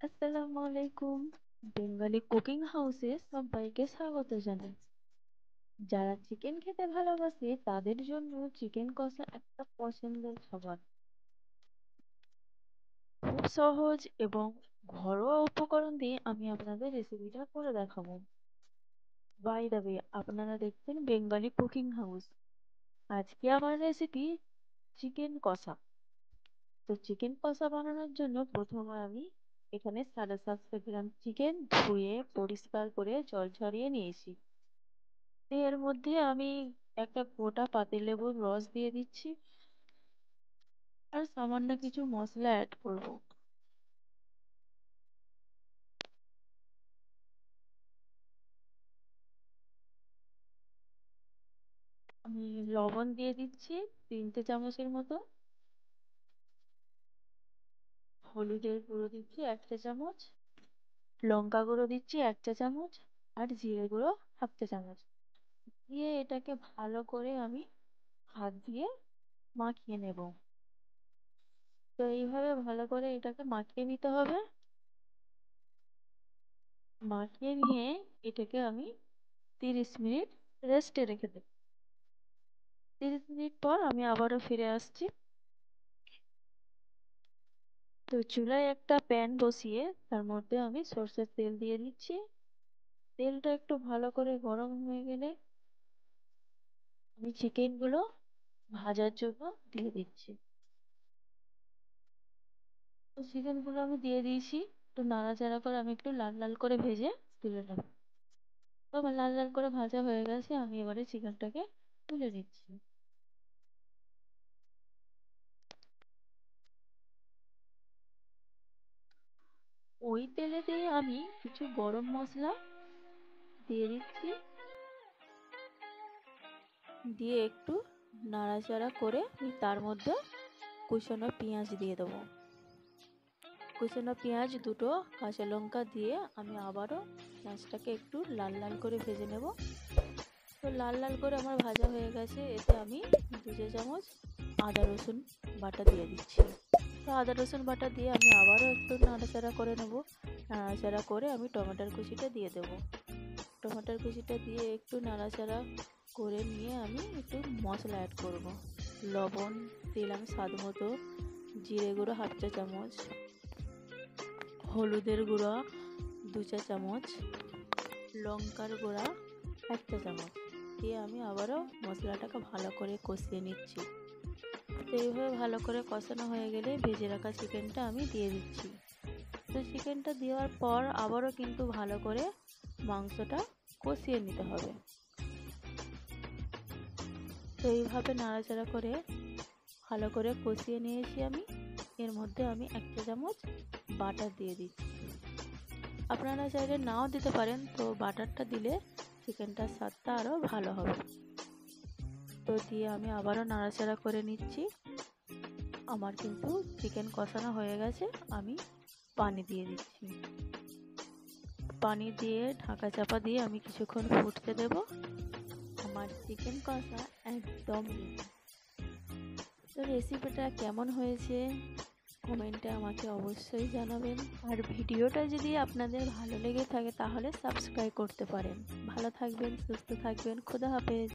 আসসালামু আলাইকুম। Bengali cooking হাউসে সবাইকে স্বাগত জানাই। যারা চিকেন খেতে ভালোবাসে তাদের জন্য চিকেন কষা একটা পছন্দের খাবার। খুব সহজ এবং ঘরোয়া উপকরণ দিয়ে আমি আপনাদের রেসিপিটা করে দেখাবো। বাই দ্য ওয়ে, আপনারা দেখছেন বেঙ্গলি কুকিং হাউস। আজকে আমার রেসিপি চিকেন কষা। তো চিকেন কষা বানানোর জন্য প্রথমে আমি এখানে 750 গ্রাম চিকেন ধুয়ে পরিষ্কার করে জল ঝরিয়ে নিয়েছি। এর মধ্যে আমি একটা গোটা পাতিলেবুর রস দিয়ে দিচ্ছি আর সামান্য কিছু মশলা অ্যাড করব। আমি লবণ দিয়ে দিচ্ছি 3 চা চামচের মতো, হলুদের গুঁড়ো দিচ্ছি 1 চা চামচ, লঙ্কা গুঁড়ো দিচ্ছি 1 চা চামচ, আর জিরে গুঁড়ো 1/2 চা চামচ দিয়ে এটাকে ভালো করে আমি হাত দিয়ে মাখিয়ে নেব। তো এইভাবে ভালো করে এটাকে মাখিয়ে নিতে হবে। মাখিয়ে নিয়ে এটাকে আমি 30 মিনিট রেস্টে রেখে দেব। 30 মিনিট পর আমি আবারও ফিরে আসছি। তো চুলায় একটা প্যান বসিয়ে তার মধ্যে আমি সর্ষের তেল দিয়ে দিচ্ছি। তেলটা একটু ভালো করে গরম হয়ে গেলে আমি চিকেনগুলো ভাজার জন্য দিয়ে দিচ্ছি। তো চিকেনগুলো আমি দিয়ে দিয়েছি, একটু নাড়াচাড়া করে আমি একটু লাল লাল করে ভেজে তুলে নেব। তো আমার লাল লাল করে ভাজা হয়ে গেছে, আমি এবারে চিকেনটাকে তুলে নিচ্ছি। ওই তেলেতেই আমি কিছু গরম মশলা দিয়ে দিচ্ছি, দিয়ে একটু নাড়াচাড়া করে আমি তার মধ্যে কুচনো পেঁয়াজ দিয়ে দেবো। কুচনো পেঁয়াজ দুটো, কাঁচা লঙ্কা দিয়ে আমি আবারও পেঁয়াজটাকে একটু লাল লাল করে ভেজে নেব। তো লাল লাল করে আমার ভাজা হয়ে গেছে, এতে আমি 2 চা চামচ আদা রসুন বাটা দিয়ে দিচ্ছি। তো আদা রসুন বাটা দিয়ে আমি আবারও একটু নাড়াচাড়া করে নেব। নাড়াচাড়া করে আমি টমেটোর কুচিটা দিয়ে দেবো। টমেটোর কুচিটা দিয়ে একটু নাড়াচাড়া করে নিয়ে আমি একটু মশলা অ্যাড করব। লবণ দিলাম স্বাদ মতো, জিরে গুঁড়ো 1/2 চা চামচ, হলুদের গুঁড়ো 2 চা চামচ, লঙ্কার গুঁড়া 1 চা চামচ দিয়ে আমি আবারও মশলাটাকে ভালো করে কষিয়ে নিচ্ছি। তো এইভাবে ভালো করে কষানো হয়ে গেলে ভেজে রাখা চিকেনটা আমি দিয়ে দিচ্ছি। তো চিকেনটা দেওয়ার পর আবারও কিন্তু ভালো করে মাংসটা কষিয়ে নিতে হবে। তো এইভাবে নাড়াচাড়া করে ভালো করে কষিয়ে নিয়েছি আমি। এর মধ্যে আমি 1 চা চামচ বাটার দিয়ে দিচ্ছি। আপনারা চাইলে নাও দিতে পারেন, তো বাটারটা দিলে চিকেনটার স্বাদটা আরও ভালো হবে। তো দিয়ে আমি আবারও নাড়াচাড়া করে নিচ্ছি। আমার কিন্তু চিকেন কষানো হয়ে গেছে, আমি পানি দিয়ে দিচ্ছি। পানি দিয়ে ঢাকা চাপা দিয়ে আমি কিছুক্ষণ ফুটতে দেব। আমার চিকেন কষা একদম রেডি। তো রেসিপিটা কেমন হয়েছে কমেন্টে আমাকে অবশ্যই জানাবেন। আর ভিডিওটা যদি আপনাদের ভালো লেগে থাকে তাহলে সাবস্ক্রাইব করতে পারেন। ভালো থাকবেন, সুস্থ থাকবেন, খোদা হাফেজ।